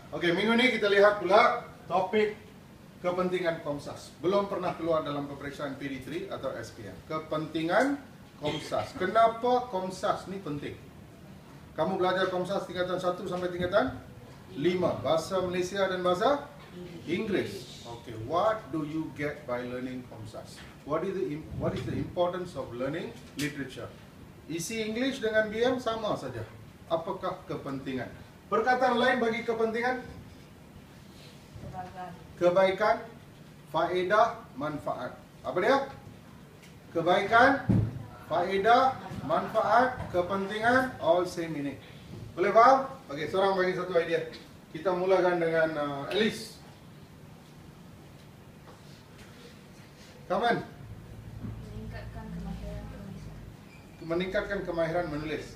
Oke, minggu ini kita lihat pula topik kepentingan Komsas. Belum pernah keluar dalam peperiksaan PD3 atau SPM. Kepentingan Komsas. Kenapa Komsas ni penting? Kamu belajar Komsas tingkatan 1 sampai tingkatan 5. Bahasa Malaysia dan bahasa Inggeris. Okay, what do you get by learning Komsas? What is the importance of learning literature? Isi English dengan BM sama saja. Apakah kepentingan? Perkataan lain bagi kepentingan? Kebaikan, faedah, manfaat. Apa dia? Kebaikan, faedah, manfaat, kepentingan, all same meaning. Boleh faham? Okey, seorang bagi satu idea. Kita mulakan dengan Alice. Come on. Meningkatkan kemahiran penulis. Meningkatkan kemahiran menulis.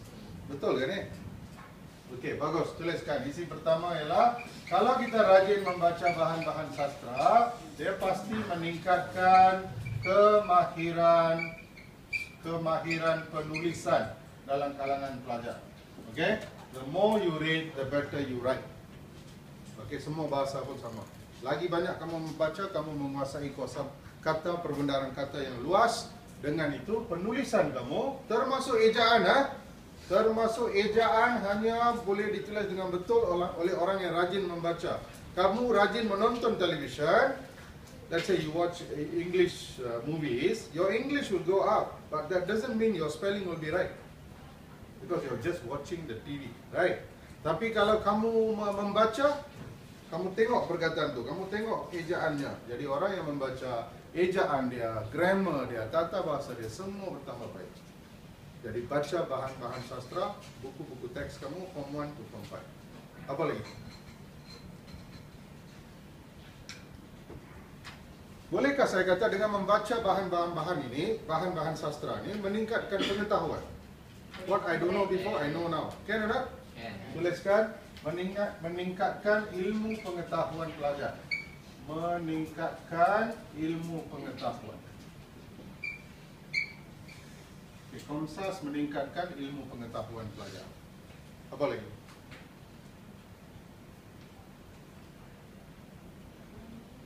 Betul kan ni? Okey, bagus. Tuliskan. Isi pertama ialah kalau kita rajin membaca bahan-bahan sastra, dia pasti meningkatkan kemahiran penulisan dalam kalangan pelajar. Okey? The more you read, the better you write. Okey, semua bahasa pun sama. Lagi banyak kamu membaca, kamu menguasai kuasa kata, perbendaharaan kata yang luas. Dengan itu, penulisan kamu, termasuk ejaan, termasuk ejaan hanya boleh ditulis dengan betul oleh orang yang rajin membaca. Kamu rajin menonton televisyen, let's say you watch English movies, your English will go up, but that doesn't mean your spelling will be right. Because you're just watching the TV, right? Tapi kalau kamu membaca, kamu tengok perkataan tu, kamu tengok ejaannya. Jadi orang yang membaca ejaan dia, grammar dia, tata bahasa dia, semua bertambah baik. Jadi baca bahan-bahan sastra, buku-buku teks kamu form 1 to form 5. Apa lagi? Bolehkah saya kata dengan membaca bahan-bahan ini, bahan-bahan sastra ini meningkatkan pengetahuan? What I don't know before, I know now. Can or not? Tuliskan meningkatkan ilmu pengetahuan pelajar. Meningkatkan ilmu pengetahuan. Komsas meningkatkan ilmu pengetahuan pelajar. Apa lagi?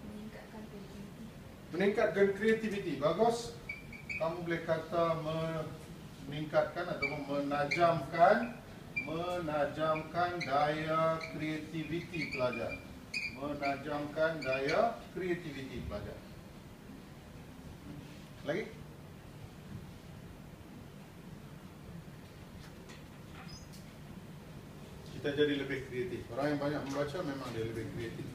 Meningkatkan kreativiti. Meningkatkan kreativiti. Bagus. Kamu boleh kata meningkatkan atau menajamkan daya kreativiti pelajar. Menajamkan daya kreativiti pelajar. Lagi? Kita jadi lebih kreatif. Orang yang banyak membaca memang dia lebih kreatif.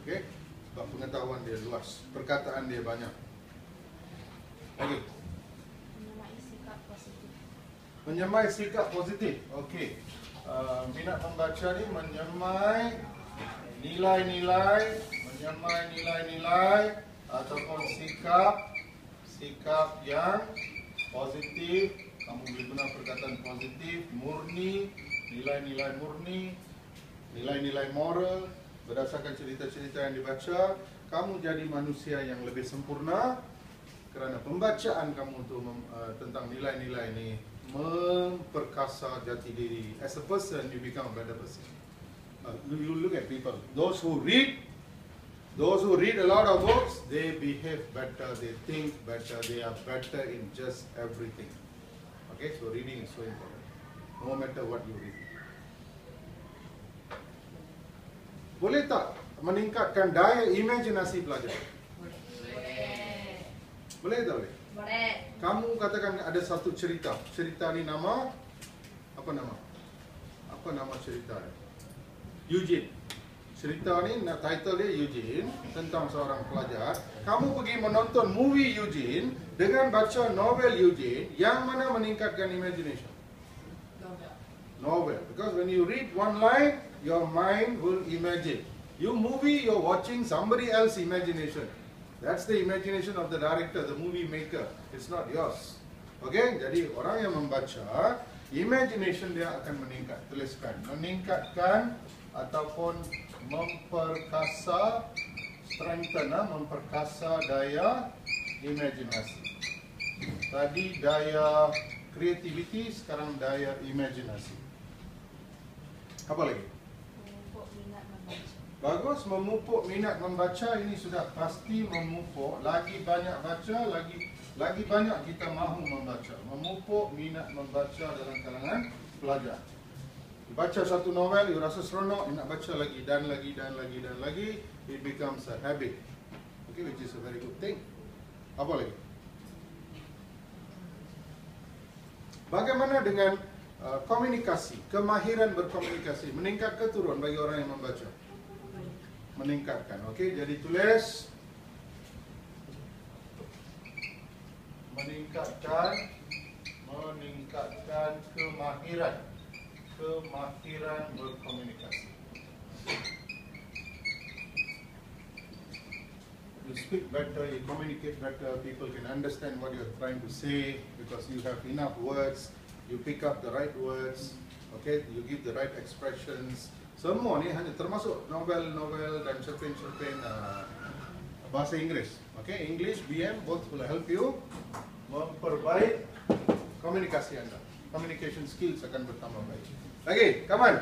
Okey? Sebab pengetahuan dia luas, perkataan dia banyak. Lagi? Menyemai sikap positif. Menyemai sikap positif. Okey. Minat membaca ni menyemai nilai-nilai ataupun sikap yang positif. Kamu boleh guna perkataan positif, murni, nilai-nilai murni, nilai-nilai moral. Berdasarkan cerita-cerita yang dibaca, kamu jadi manusia yang lebih sempurna kerana pembacaan kamu tu tentang nilai-nilai ini memperkasa jati diri. As a person, you become a better person. You look at people. Those who read a lot of books, they behave better, they think better, they are better in just everything. Okay, so reading is so important. No matter what you read. Boleh tak meningkatkan daya imajinasi pelajar? Boleh tak boleh? Boleh. Kamu katakan ada satu cerita. Cerita ni nama apa nama? Apa nama cerita ni? Eugene. Cerita ni title dia Eugene, tentang seorang pelajar. Kamu pergi menonton movie Eugene dengan baca novel Eugene, yang mana meningkatkan imagination? Novel. Because when you read one line, your mind will imagine. You movie, you're watching somebody else's imagination. That's the imagination of the director, the movie maker. It's not yours. Okay? Jadi orang yang membaca, imagination dia akan meningkat. Tuliskan. Meningkatkan ataupun memperkasa, memperkasa daya imajinasi. Tadi daya kreativiti, sekarang daya imajinasi. Apa lagi? Memupuk minat membaca. Bagus, memupuk minat membaca ini sudah pasti memupuk. Lagi banyak baca, lagi banyak kita mahu membaca. Memupuk minat membaca dalam kalangan pelajar. Baca satu novel, you rasa seronok, you nak baca lagi dan lagi dan lagi dan lagi. It becomes a habit. Okay, which is a very good thing. Apa lagi? Bagaimana dengan komunikasi, kemahiran berkomunikasi, meningkat ke turun bagi orang yang membaca? Meningkatkan. Okey, jadi tulis meningkatkan kemahiran berkomunikasi. You speak better, you communicate better, people can understand what you're trying to say because you have enough words, you pick up the right words, okay, you give the right expressions. Semua ni hanya termasuk novel-novel dan cerpen-cerpen bahasa Inggeris. Okay, English, BM, both will help you memperbaik komunikasi anda. Communication skills akan bertambah baik. Lagi, come on.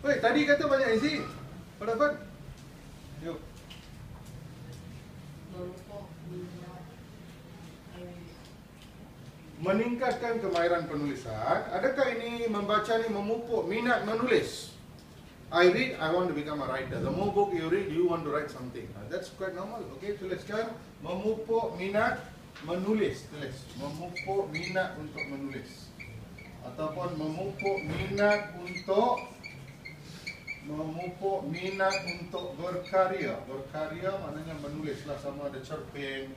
Woi, tadi kata banyak isi. Apa dapat? Yuk. Meningkatkan kemahiran penulisan. Adakah ini membaca ni memupuk minat menulis? I read, I want to become a writer. The more book you read, you want to write something. That's quite normal. Okay, tuliskan memupuk minat menulis. Tulis memupuk minat untuk menulis. Ataupun memupuk minat untuk berkarya. Berkarya maknanya menulislah, sama ada cerpen,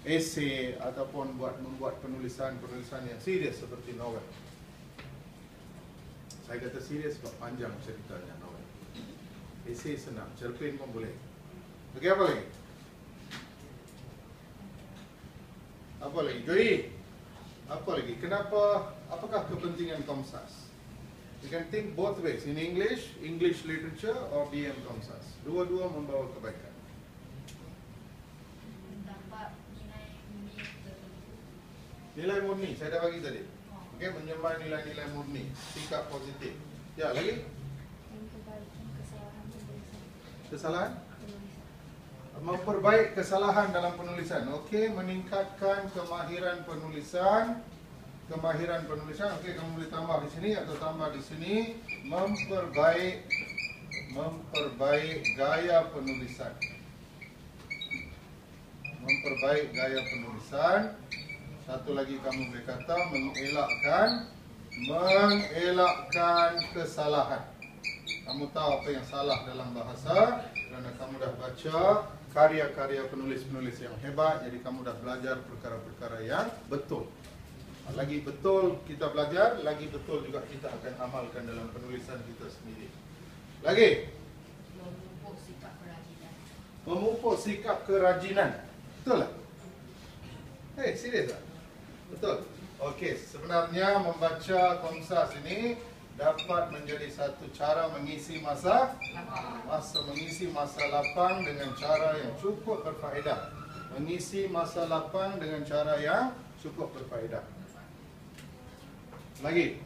esei ataupun membuat penulisan yang serius seperti novel. Saya kata serius sebab panjang ceritanya novel. Esei senang, cerpen pun boleh. Okey, apa lagi? Apa lagi? Joy. Apa lagi? Apakah kepentingan Komsas? You can think both ways, in English literature or BM Komsas. Dua-dua membawa kebaikan. Dapat nilai tertentu. Nilai murni, saya dah bagi tadi. Okey, menyembah nilai-nilai murni, sikap positif. Ya, lagi? Memperbaiki kesalahan penulisan. Kesalahan? Penulisan. Memperbaik kesalahan dalam penulisan. Okey, meningkatkan kemahiran penulisan. Okey, kamu boleh tambah di sini atau tambah di sini. Memperbaik gaya penulisan. Memperbaik gaya penulisan. Satu lagi kamu boleh kata mengelakkan kesalahan. Kamu tahu apa yang salah dalam bahasa kerana kamu dah baca karya-karya penulis-penulis yang hebat. Jadi kamu dah belajar perkara-perkara yang betul. Lagi betul kita belajar, lagi betul juga kita akan amalkan dalam penulisan kita sendiri. Lagi, Memupuk sikap kerajinan. memupuk sikap kerajinan. Betul tak? Serius tak? Betul. Okey, sebenarnya membaca Komsas ini dapat menjadi satu cara mengisi masa lapang dengan cara yang cukup berfaedah. Mengisi masa lapang dengan cara yang cukup berfaedah. Lagi.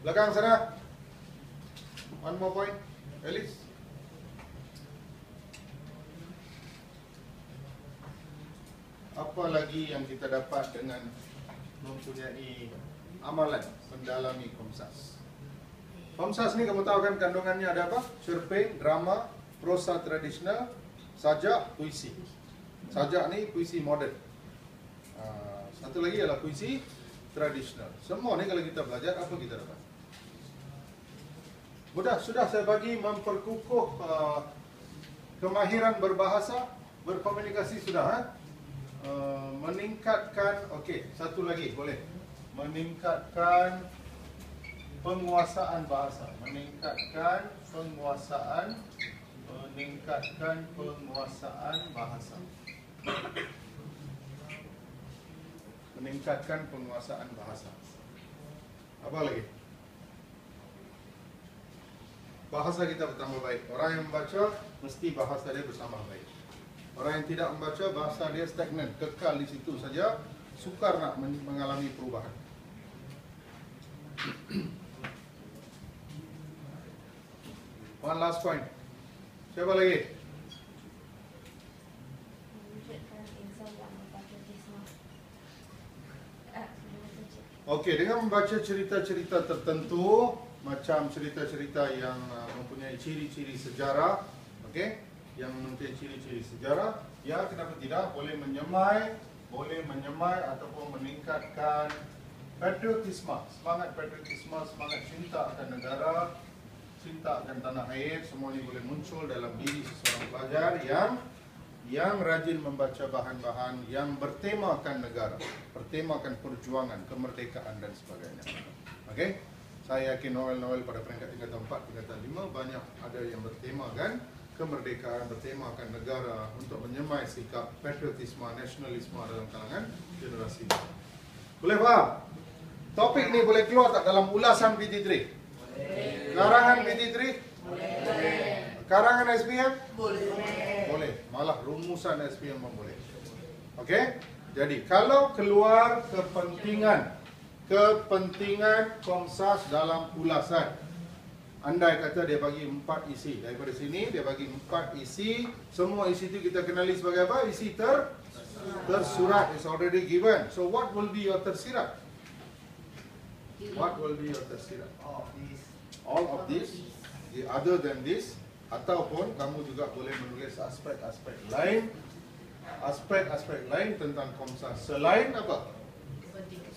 Belakang sana. One more point. Alice. Apa lagi yang kita dapat dengan mempunyai amalan mendalami Komsas? Komsas ni kamu tahu kan kandungannya ada apa? Cerpen, drama, prosa tradisional, sajak, puisi. Sajak ni puisi moden. Satu lagi adalah puisi tradisional. Semua ni kalau kita belajar, apa kita dapat? Mudah, sudah saya bagi memperkukuh kemahiran berbahasa, berkomunikasi sudah. Meningkatkan, okey, satu lagi boleh. Meningkatkan penguasaan bahasa. Meningkatkan penguasaan bahasa. Meningkatkan penguasaan bahasa. Apa lagi? Bahasa kita bertambah baik. Orang yang membaca mesti bahasa dia bertambah baik. Orang yang tidak membaca, bahasa dia stagnan, kekal di situ saja, sukar nak mengalami perubahan. One last point. Siapa lagi? Mewujudkan insan yang berpatriotisme. Sudah baca cik. Okey, dengan membaca cerita-cerita tertentu, macam cerita-cerita yang mempunyai ciri-ciri sejarah, okey, yang mempunyai ciri-ciri sejarah, ya kenapa tidak boleh menyemai ataupun meningkatkan patriotisme, semangat patriotisme, semangat cinta akan negara, cinta akan tanah air, semua ini boleh muncul dalam diri seseorang pelajar yang rajin membaca bahan-bahan yang bertemakan negara, bertemakan perjuangan, kemerdekaan dan sebagainya. Okey? Saya yakin novel-novel pada peringkat tingkatan 4, tingkatan 5 banyak ada yang bertemakan kemerdekaan, bertemakan negara untuk menyemai sikap patriotisme, nasionalisme dalam kalangan generasi muda. Boleh faham? Topik ni boleh keluar tak dalam ulasan PT3? Karangan PT3? Karangan SPM? Boleh. Malah rumusan SPM pun boleh. Okey? Jadi kalau keluar kepentingan Komsas dalam ulasan, andai kata dia bagi 4 isi, daripada sini dia bagi 4 isi, semua isi itu kita kenali sebagai apa? Isi tersurat is already given. So what will be your tersirat? What will be your tersirat? All of this, other than this, ataupun kamu juga boleh menulis aspek-aspek lain tentang Komsas selain apa?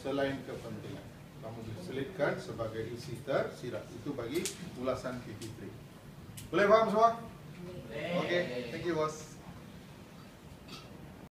Selain kepentingan. Kamu diselitkan sebagai isi tersirat. Itu bagi ulasan PT3. Boleh faham semua? Okay, thank you boss.